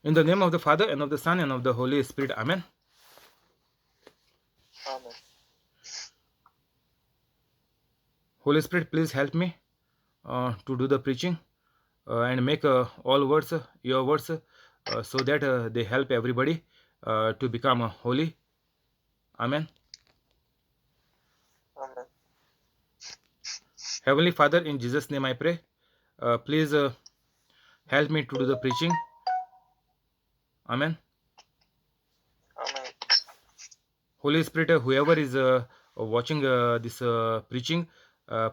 In the name of the Father, and of the Son, and of the Holy Spirit. Amen. Amen. Holy Spirit, please help me to do the preaching and make all words, your words, so that they help everybody to become holy. Amen. Amen. Heavenly Father, in Jesus' name I pray. Please help me to do the preaching. Amen. Amen. Holy Spirit, whoever is watching this preaching,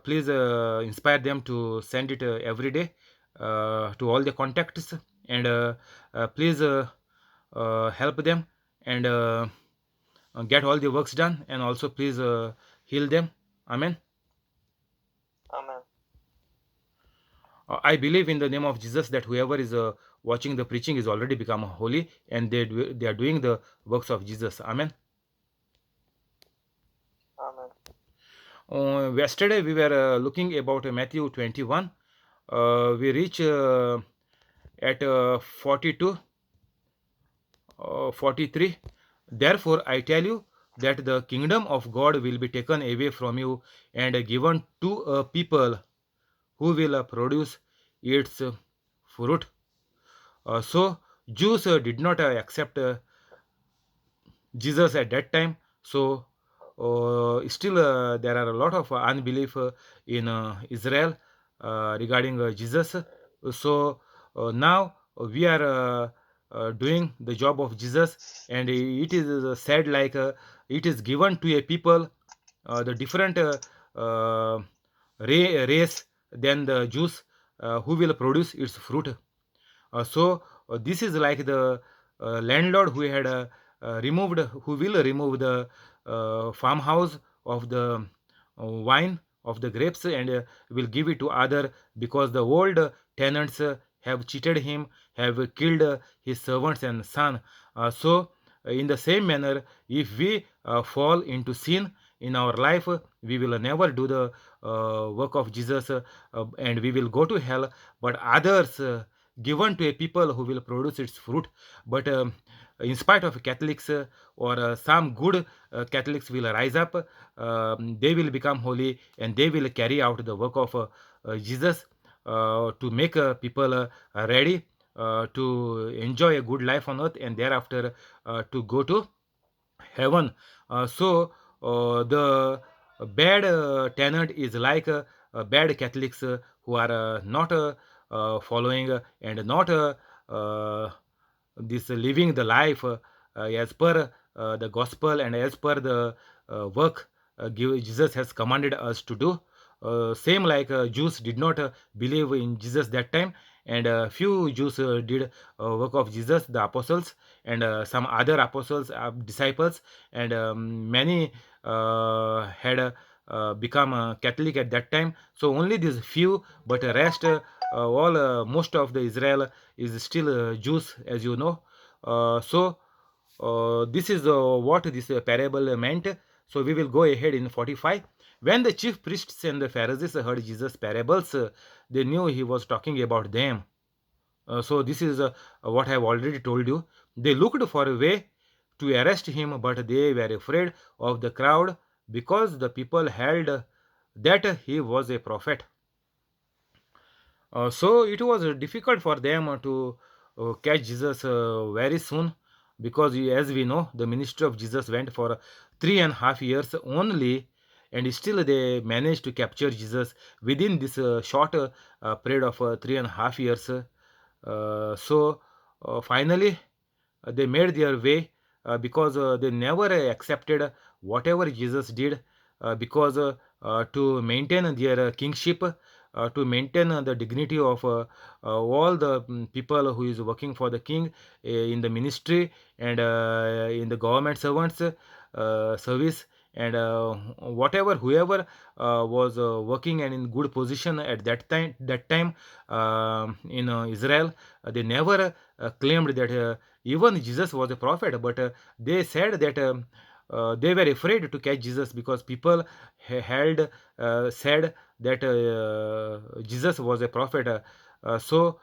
please inspire them to send it every day to all the contacts, and please help them and get all the works done, and also please heal them. Amen. Amen. I believe in the name of Jesus that whoever is watching the preaching is already become holy, and they are doing the works of Jesus. Amen. Amen. Yesterday we were looking about Matthew 21. We reach at 42, 43. Therefore I tell you that the kingdom of God will be taken away from you and given to a people who will produce its fruit. So Jews did not accept Jesus at that time. So still there are a lot of unbelief in Israel regarding Jesus. So now we are doing the job of Jesus, and it is said like it is given to a people the different race than the Jews who will produce its fruit. So this is like the landlord who had removed, who will remove the farmhouse of the wine of the grapes, and will give it to other, because the old tenants have cheated him, have killed his servants and son. So in the same manner, if we fall into sin in our life, we will never do the work of Jesus, and we will go to hell. But others given to a people who will produce its fruit. But in spite of Catholics or some good Catholics will rise up, they will become holy, and they will carry out the work of Jesus to make people ready to enjoy a good life on earth, and thereafter to go to heaven. So the bad tenant is like bad Catholics who are not following and not this living the life as per the gospel and as per the work Jesus has commanded us to do. Same like Jews did not believe in Jesus that time, and few Jews did work of Jesus, the apostles, and some other apostles, disciples, and many had become Catholic at that time. So only these few, but the rest, all most of the Israel is still Jews, as you know. So this is what this parable meant. So we will go ahead in 45. When the chief priests and the Pharisees heard Jesus' parables, they knew he was talking about them. So this is what I have already told you. They looked for a way to arrest him, but they were afraid of the crowd, because the people held that he was a prophet. So it was difficult for them to catch Jesus very soon, because as we know, the ministry of Jesus went for 3.5 years only, and still they managed to capture Jesus within this short period of 3.5 years. So finally, they made their way, because they never accepted whatever Jesus did, because to maintain their kingship, to maintain the dignity of all the people who is working for the king in the ministry and in the government servants service, and whatever whoever was working and in good position at that time in Israel, they never claimed that even Jesus was a prophet, but they said that they were afraid to catch Jesus, because people said that Jesus was a prophet. So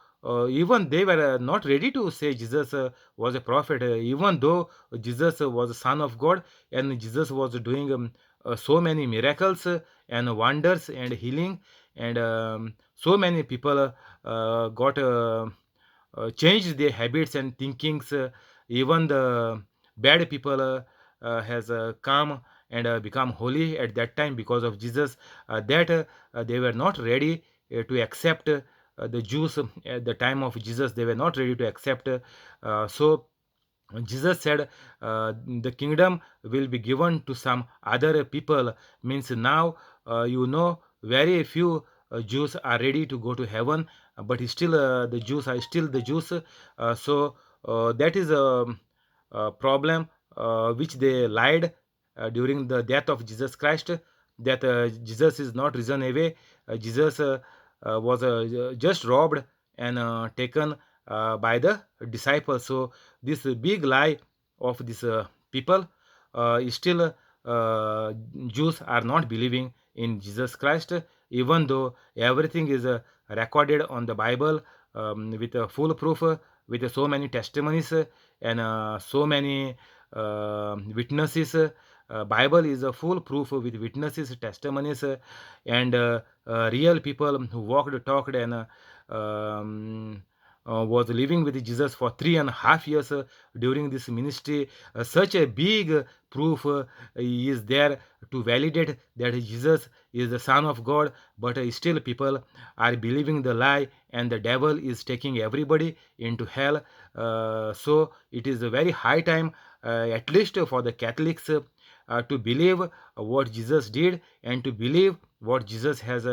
even they were not ready to say Jesus was a prophet, even though Jesus was a son of God, and Jesus was doing so many miracles and wonders and healing, and so many people got changed their habits and thinkings. Even the bad people has come and become holy at that time because of Jesus. That they were not ready to accept. The Jews at the time of Jesus, they were not ready to accept. So Jesus said, the kingdom will be given to some other people. Means now, very few Jews are ready to go to heaven, but still the Jews are still the Jews. That is a problem which they lied during the death of Jesus Christ, that Jesus is not risen away. Jesus was just robbed and taken by the disciples. So this big lie of these people is still Jews are not believing in Jesus Christ, even though everything is recorded on the Bible with full proof, with so many testimonies and so many witnesses. Bible is a full proof with witnesses, testimonies, and real people who walked, talked, and was living with Jesus for 3.5 years during this ministry. Such a big proof is there to validate that Jesus is the Son of God, but still people are believing the lie, and the devil is taking everybody into hell. So it is a very high time, at least for the Catholics, to believe what Jesus did and to believe what Jesus has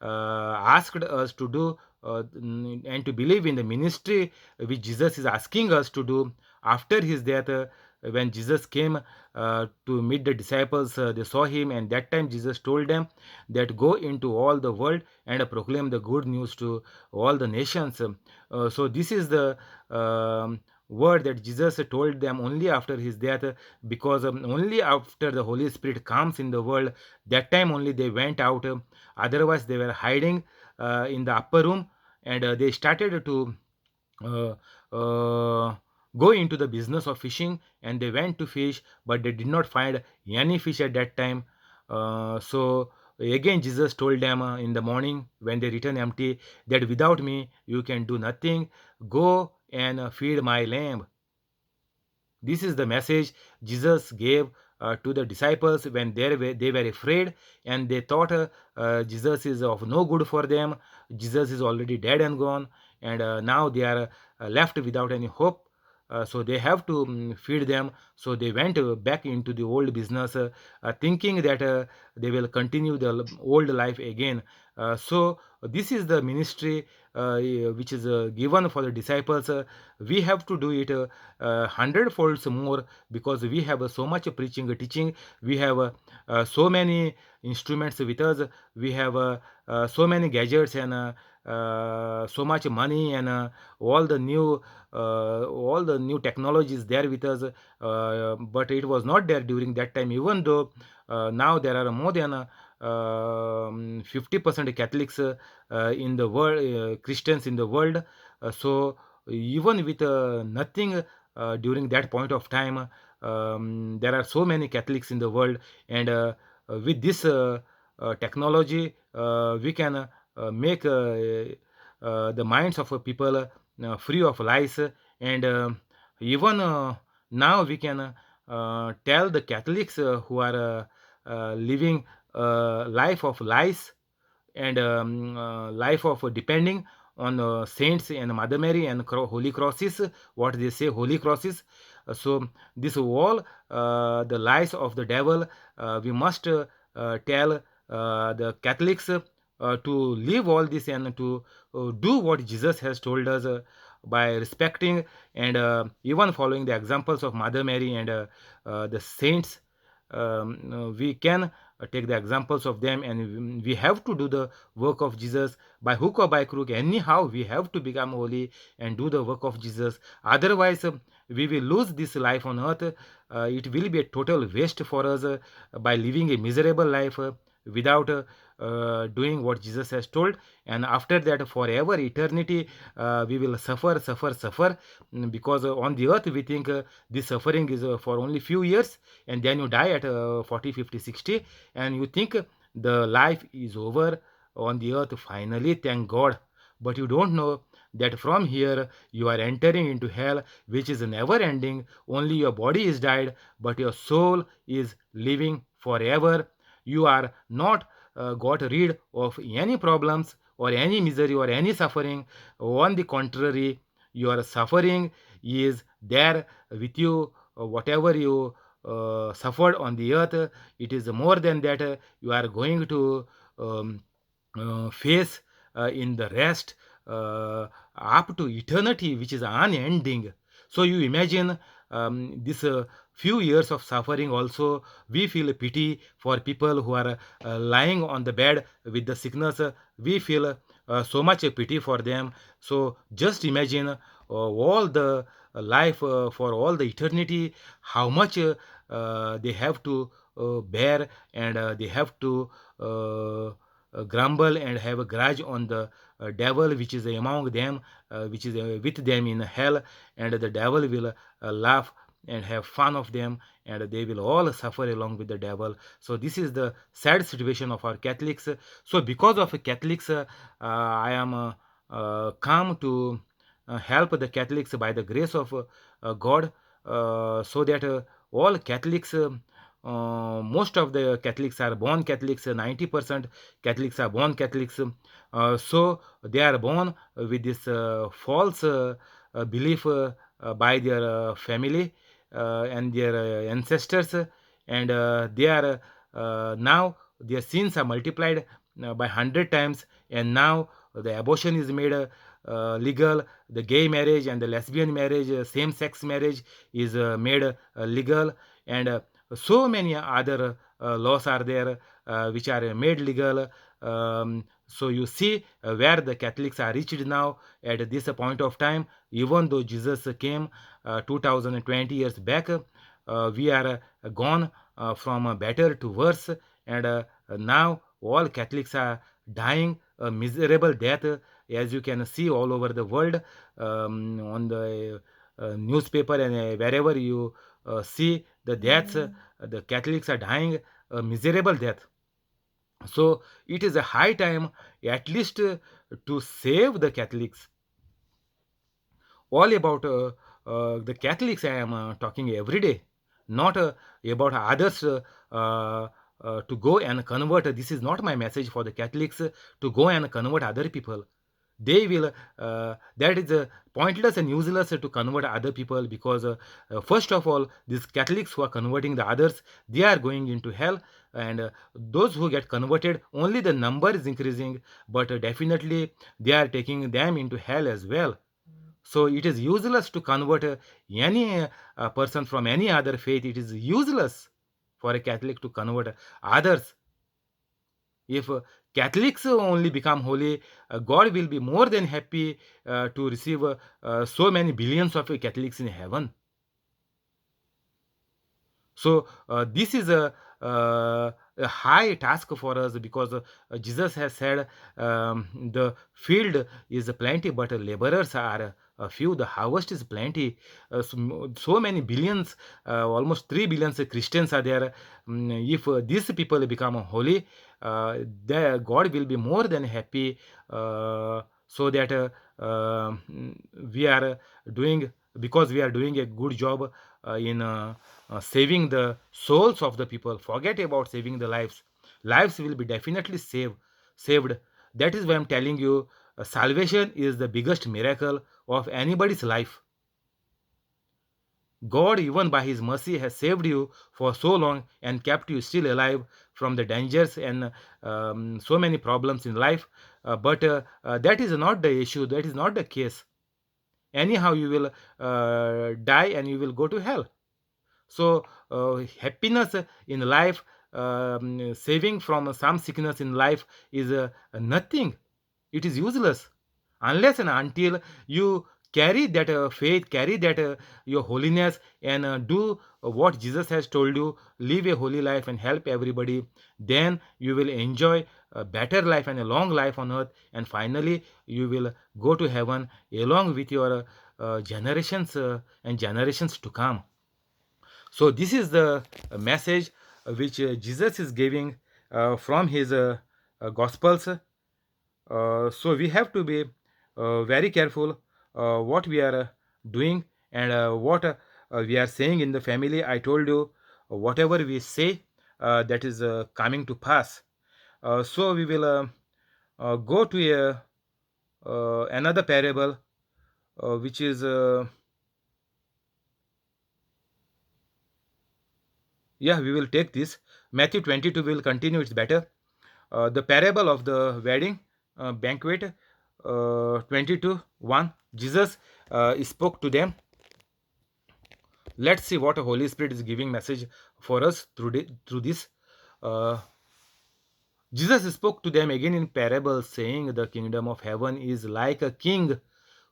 asked us to do, and to believe in the ministry which Jesus is asking us to do after his death. When Jesus came to meet the disciples, they saw him, and that time Jesus told them that go into all the world and proclaim the good news to all the nations. So this is the word that Jesus told them only after his death, because only after the Holy Spirit comes in the world, that time only they went out. Otherwise, they were hiding in the upper room, and they started to uh, uh, go into the business of fishing, and they went to fish, but they did not find any fish at that time. So again Jesus told them in the morning when they return empty, that without me you can do nothing. Go and feed my lamb. This is the message Jesus gave to the disciples when they were afraid, and they thought Jesus is of no good for them. Jesus is already dead and gone, and now they are left without any hope. So they have to feed them. So they went back into the old business, thinking that they will continue the old life again. So this is the ministry which is given for the disciples. We have to do it 100 folds more, because we have so much preaching, teaching. We have so many instruments with us. We have so many gadgets, and so much money, and all the new technologies there with us. But it was not there during that time, even though now there are more than 50% Catholics in the world, Christians in the world. So even with nothing during that point of time, there are so many Catholics in the world, and with this technology, we can make the minds of people free of lies, and even now we can tell the Catholics who are living life of lies, and life of depending on saints and Mother Mary and holy crosses, what they say, holy crosses. So this all the lies of the devil. We must tell the Catholics to leave all this and to do what Jesus has told us, by respecting and even following the examples of Mother Mary and the saints. We can take the examples of them, and we have to do the work of Jesus by hook or by crook. Anyhow, we have to become holy and do the work of Jesus. Otherwise, we will lose this life on earth. It will be a total waste for us by living a miserable life without doing what Jesus has told, and after that, forever, eternity, we will suffer, suffer, suffer, because on the earth we think this suffering is for only few years, and then you die at 40, 50, 60, and you think the life is over on the earth finally, thank God. But you don't know that from here you are entering into hell, which is never ending. Only your body is died, but your soul is living forever. You are not got rid of any problems or any misery or any suffering. On the contrary, your suffering is there with you. Whatever you suffered on the earth, it is more than that. You are going to um, face in the rest up to eternity, which is unending. So you imagine this few years of suffering. Also, we feel pity for people who are lying on the bed with the sickness. We feel so much pity for them. So just imagine all the life for all the eternity, how much they have to bear, and they have to grumble and have a grudge on the devil, which is among them, which is with them in hell, and the devil will laugh and have fun of them, and they will all suffer along with the devil. So this is the sad situation of our Catholics. So because of Catholics, I am come to help the Catholics by the grace of God, so that all Catholics, most of the Catholics are born Catholics. 90% Catholics are born Catholics. So they are born with this false belief by their family and their ancestors, and they are now their sins are multiplied by 100 times, and now the abortion is made legal. The gay marriage and the lesbian marriage, same-sex marriage is made legal, and so many other laws are there which are made legal. So you see where the Catholics are reached now at this point of time. Even though Jesus came 2020 years back, we are gone from better to worse, and now all Catholics are dying a miserable death, as you can see all over the world, on the newspaper, and wherever you see the deaths, the Catholics are dying a miserable death. So it is a high time, at least to save the Catholics. All about the Catholics I am talking every day, not about others to go and convert. This is not my message for the Catholics to go and convert other people. They will, that is pointless and useless to convert other people, because first of all, these Catholics who are converting the others, they are going into hell, and those who get converted, only the number is increasing, but definitely they are taking them into hell as well. So it is useless to convert any person from any other faith. It is useless for a Catholic to convert others. If Catholics only become holy, God will be more than happy to receive so many billions of Catholics in heaven. So this is a high task for us, because Jesus has said the field is plenty, but laborers are few. The harvest is plenty. So many billions, almost 3 billion Christians are there. If these people become holy, God will be more than happy, so that we are doing, because we are doing a good job in saving the souls of the people. Forget about saving the lives. Lives will be definitely saved. That is why I'm telling you, salvation is the biggest miracle of anybody's life. God, even by His mercy, has saved you for so long and kept you still alive from the dangers and so many problems in life. But that is not the issue. That is not the case. Anyhow, you will die and you will go to hell. So happiness in life, saving from some sickness in life is nothing. It is useless unless and until you carry that faith, carry that your holiness, and do what Jesus has told you. Live a holy life and help everybody. Then you will enjoy a better life and a long life on earth, and finally you will go to heaven along with your generations and generations to come. So this is the message which Jesus is giving from his gospels. So we have to be very careful what we are doing, and what we are saying in the family. I told you, whatever we say, that is coming to pass. So we will go to another parable, which is yeah, we will take this. Matthew 22 will continue. It's better. The parable of the wedding banquet, 22 1. Jesus spoke to them. Let's see what the Holy Spirit is giving message for us through this. Uh, Jesus spoke to them again in parables, saying, "The kingdom of heaven is like a king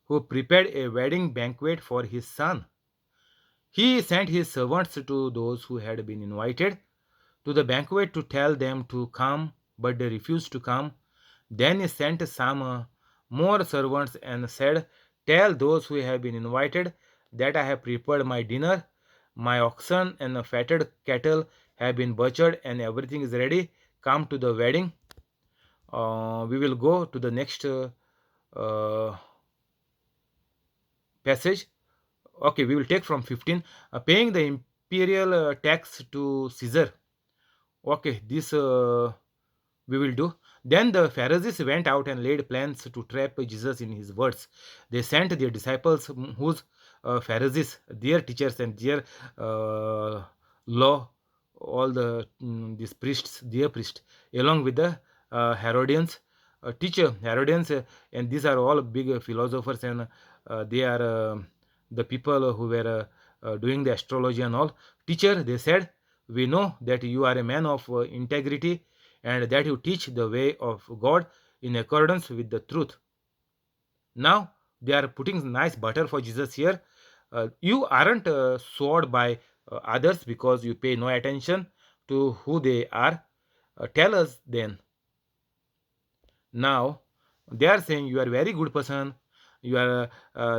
who prepared a wedding banquet for his son. He sent his servants to those who had been invited to the banquet to tell them to come, but they refused to come. Then he sent some more servants and said, 'Tell those who have been invited that I have prepared my dinner. My oxen and the fatted cattle have been butchered, and everything is ready. Come to the wedding.'" We will go to the next uh, passage. Okay, we will take from 15. Paying the imperial tax to Caesar. Okay, this we will do. Then the Pharisees went out and laid plans to trap Jesus in his words. They sent their disciples, whose Pharisees, their teachers, and their law, all these priests, their priests, along with the Herodians, teacher Herodians, and these are all big philosophers, and they are the people who were doing the astrology and all. Teacher, they said, "We know that you are a man of integrity, and that you teach the way of God in accordance with the truth." Now they are putting nice butter for Jesus here. You aren't swayed by others because you pay no attention to who they are. Tell us then. Now they are saying, "You are a very good person. You are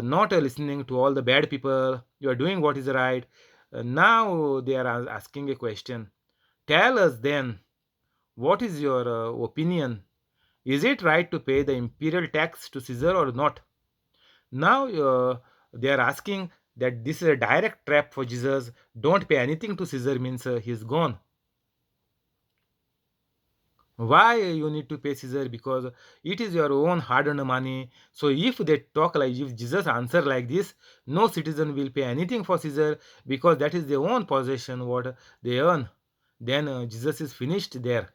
not listening to all the bad people. You are doing what is right." Now they are asking a question. Tell us then, what is your opinion? Is it right to pay the imperial tax to Caesar or not? Now they are asking that this is a direct trap for Jesus. Don't pay anything to Caesar means he's gone. Why you need to pay Caesar? Because it is your own hard-earned money. So if they talk like, if Jesus answer like this, no citizen will pay anything for Caesar, because that is their own possession, what they earn. Then Jesus is finished there.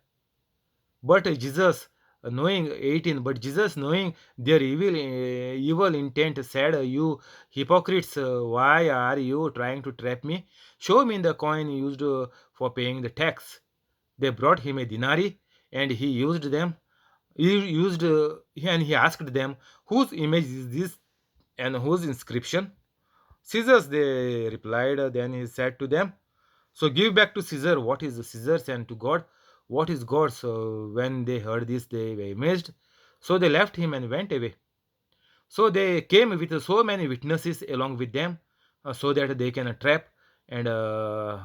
But Jesus knowing 18, but Jesus knowing their evil intent said, "You hypocrites, why are you trying to trap me? Show me the coin used for paying the tax." They brought him a denarii, and he used them. He used and he asked them, "Whose image is this, and whose inscription?" "Caesar's," they replied. Then he said to them, "So give back to Caesar what is Caesar's, and to God what is God's." So when they heard this, they were amazed. So they left him and went away. So they came with so many witnesses along with them, so that they can trap and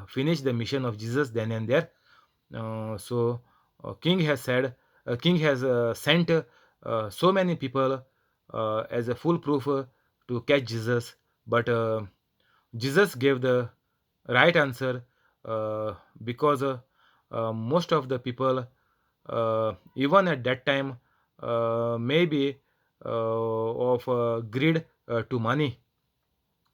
finish the mission of Jesus then and there. So King has said, King has sent so many people as a full proof to catch Jesus, but Jesus gave the right answer, because most of the people, even at that time, maybe of greed to money,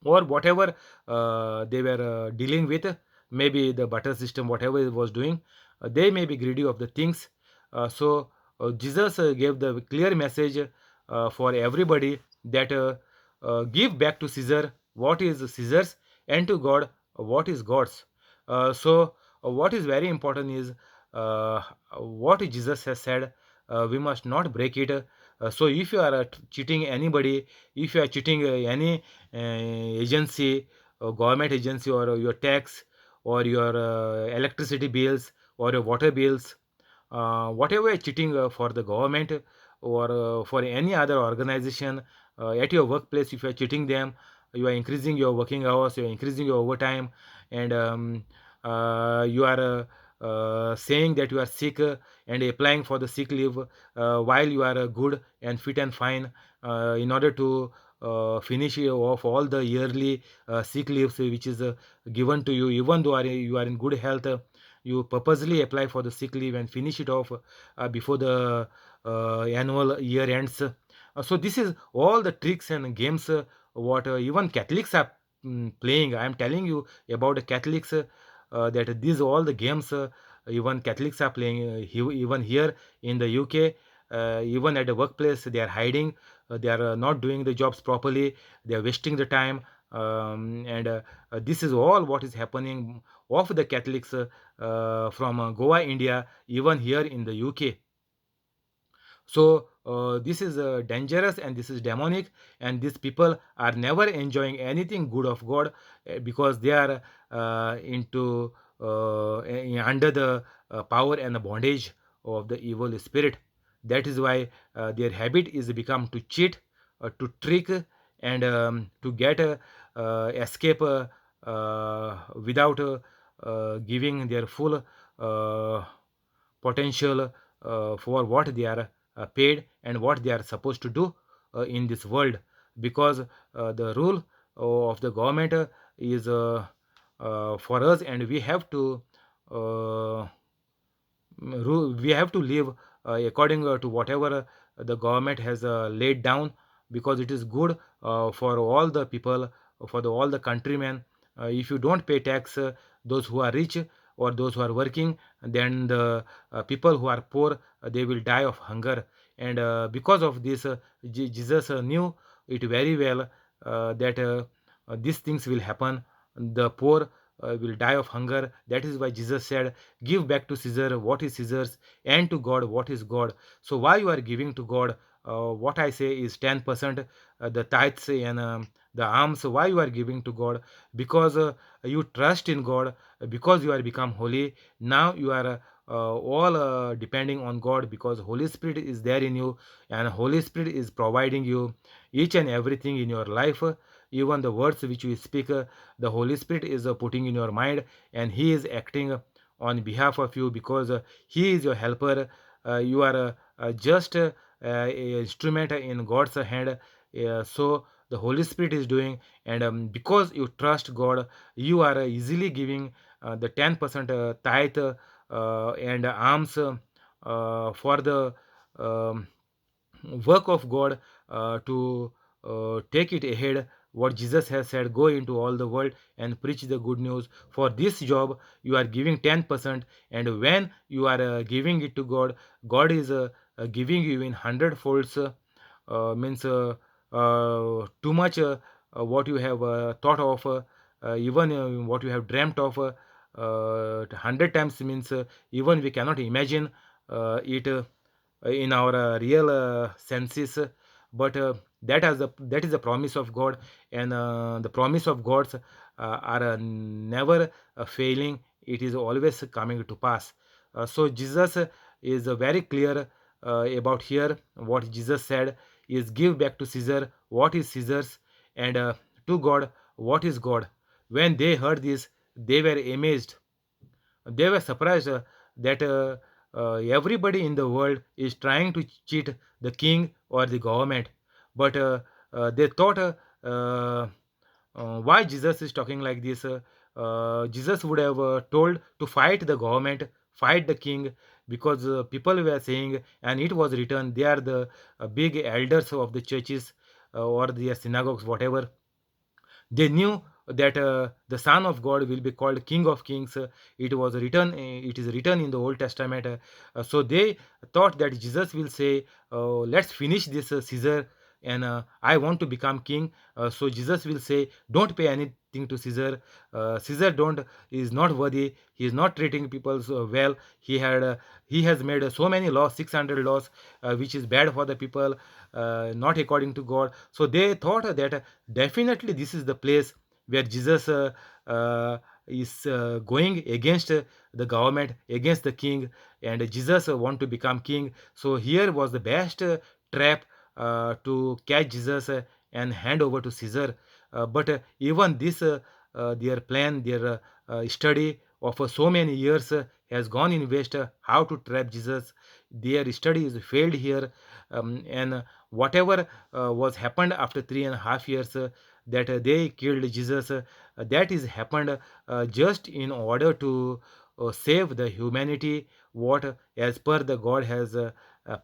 or whatever they were dealing with, maybe the butter system, whatever it was doing, they may be greedy of the things. So Jesus gave the clear message for everybody that give back to Caesar what is Caesar's, and to God what is God's. What is very important is what Jesus has said. We must not break it. So if you are cheating anybody, if you are cheating any agency, government agency, or your tax, or your electricity bills, or your water bills, whatever you're cheating for the government, or for any other organization, at your workplace, if you are cheating them, you are increasing your working hours, you are increasing your overtime, and you are saying that you are sick, and applying for the sick leave while you are good and fit and fine, in order to finish off all the yearly sick leaves which is given to you, even though you are in good health, you purposely apply for the sick leave and finish it off before the annual year ends. So this is all the tricks and games what even Catholics are playing. I am telling you about the Catholics, that these all the games even Catholics are playing, even here in the UK. Even at the workplace, they are hiding. They are not doing the jobs properly. They are wasting the time, and this is all what is happening of the Catholics from Goa, India, even here in the UK. So this is dangerous, and this is demonic, and these people are never enjoying anything good of God, because they are into under the power and the bondage of the evil spirit. That is why their habit is become to cheat, to trick, and to get escape without giving their full uh, potential for what they are paid and what they are supposed to do in this world, because the rule of the government is for us, and we have to uh, we have to live according to whatever the government has laid down, because it is good for all the people, for all the countrymen. If you don't pay tax, those who are rich or those who are working, then the people who are poor, they will die of hunger. And because of this, Jesus knew it very well, that these things will happen. The poor will die of hunger. That is why Jesus said, give back to Caesar what is Caesar's, and to God what is God. So why you are giving to God? What I say is 10%, the tithes and the alms. Why you are giving to God? Because you trust in God, because you are become holy. Now you are all depending on God, because Holy Spirit is there in you, and Holy Spirit is providing you each and everything in your life. Even the words which you speak, the Holy Spirit is putting in your mind, and He is acting on behalf of you, because He is your helper. You are just a instrument in God's hand. So the Holy Spirit is doing, and because you trust God, you are easily giving the 10% tithe and alms for the um, work of God, to take it ahead. What Jesus has said, go into all the world and preach the good news. For this job, you are giving 10%, and when you are giving it to God, God is giving you in hundred folds. Means too much what you have thought of, even what you have dreamt of, 100 times, means even we cannot imagine it in our real senses, but that is the promise of God, and the promise of God's are never failing. It is always coming to pass. So Jesus is very clear about here. What Jesus said is, give back to Caesar what is Caesar's, and to God what is God. When they heard this, they were amazed. They were surprised that everybody in the world is trying to cheat the king or the government, but they thought, why Jesus is talking like this. Jesus would have told to fight the government, fight the king, because people were saying, and it was written, they are the big elders of the churches, or their synagogues, whatever. They knew that the Son of God will be called King of Kings. It was written. It is written in the Old Testament. So they thought that Jesus will say, "Let's finish this Caesar. and I want to become king. So Jesus will say, don't pay anything to Caesar. Caesar don't is not worthy. He is not treating people so well. He has made so many laws, 600 laws, which is bad for the people, not according to God. So they thought that definitely this is the place where Jesus is going against the government, against the king, and Jesus want to become king. So here was the best trap to catch Jesus and hand over to Caesar. But even this, their plan, their study of so many years has gone in waste. How to trap Jesus? Their study is failed here, and whatever was happened after 3.5 years, that they killed Jesus. That is happened just in order to save the humanity. What as per the God has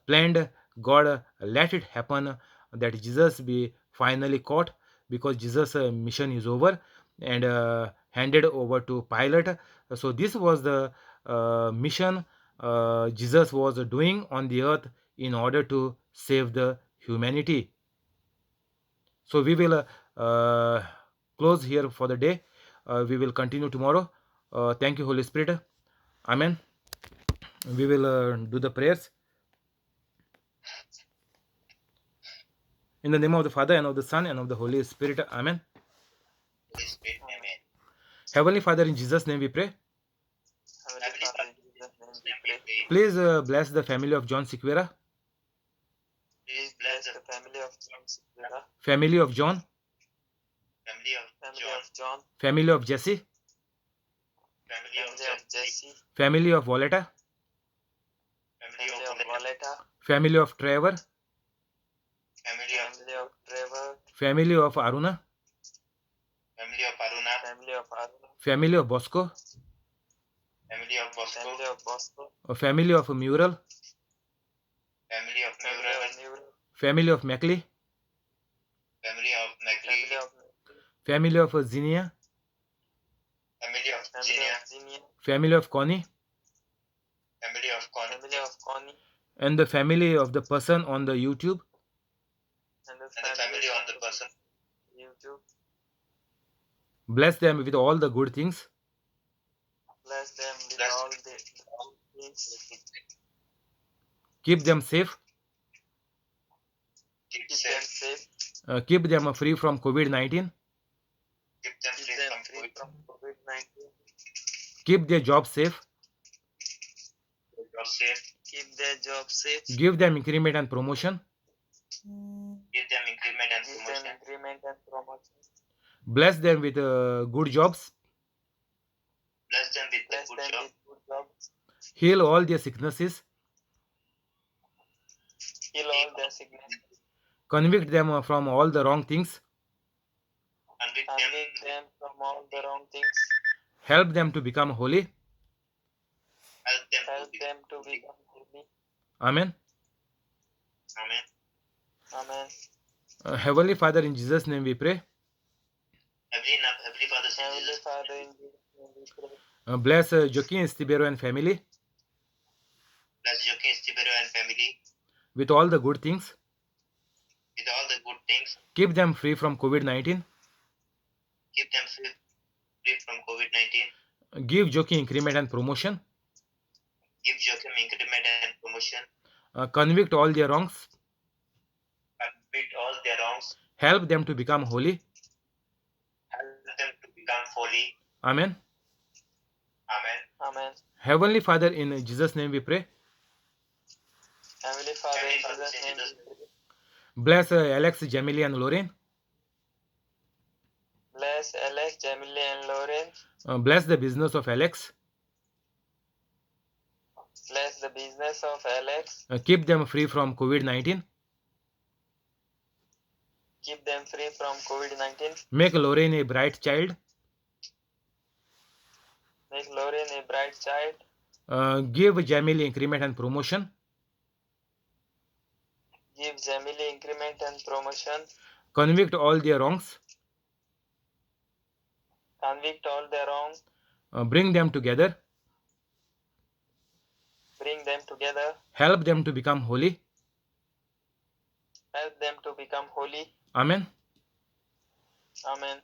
planned, God let it happen that Jesus be finally caught, because Jesus' mission is over and handed over to Pilate. So this was the mission Jesus was doing on the earth in order to save the humanity. So we will close here for the day. We will continue tomorrow. Thank you, Holy Spirit. Amen. We will do the prayers. In the name of the Father, and of the Son, and of the Holy Spirit. Amen. Holy Spirit, amen. Heavenly Father, in Jesus' name we pray. Heavenly Father, in Jesus' name we pray. Please bless the family of John Sequeira, Please Bless bless the family of John Sequeira, family of John, family of family John, of John, family of Jesse, family of family of Jesse, family of Voletta, family family of of Valetta, family of Trevor, family of family of Trevor, family of Aruna, family of Aruna, family of Aruna, family of Bosco, family of Bosco, family of Bosco, family of Mural, family of family Mural, of Newell, family of Mackley, family of family Mackley, of family of Zinnia, family of family Zinia, of Zinia, family of Connie, family of Connie, family of Connie, and the family of the person on the YouTube. and the and the family on the person. YouTube. Bless them with all the good things. Bless them with Bless all the things. Keep them safe. Keep Keep them safe, safe. Keep them free from COVID-19. keep them Keep free them from free COVID. from COVID-19. Keep their job safe. You're safe, Keep their job safe. Give them increment and promotion. give them increment and Give them promotion. increment and promotion. Bless them with good jobs. Bless them with a Bless good them job. with good jobs. Heal all their sicknesses. Heal all their sickness. Convict them from all the wrong things. Convict Convict them from all the wrong things. Help them to become holy. help them Help to them to become holy. Amen. Amen. Amen. Heavenly Father, in Jesus' name we pray. Heavenly Father, Heavenly Father, in Jesus' name we pray. Bless Joaquin Estibero and family bless Joaquin Estibero and family with all the good things. with all the good things. Keep them free from COVID-19. Keep them free from COVID-19. Give Joaquin increment and promotion. Give Joachim increment and promotion. Convict all their wrongs. Convict all their wrongs. Help them to become holy. Help them to become holy. Amen. Amen. Amen. Heavenly Father, in Jesus' name we pray. Heavenly Father, in Heavenly Jesus' Father, name in we pray. Bless Alex, Jamili, and Lorraine. Bless Alex, Jamily, and Lauren. Bless the business of Alex. Bless the business of Alex. Keep them free from COVID-19. Keep them free from COVID-19. Make Lorraine a bright child. Make Lauren a bright child. Give Jamili increment and promotion. Give Jamily increment and promotion. Convict all their wrongs. Convict all their wrongs. Bring them together. Bring them together. Help them to become holy. Help them to become holy. Amen. Amen.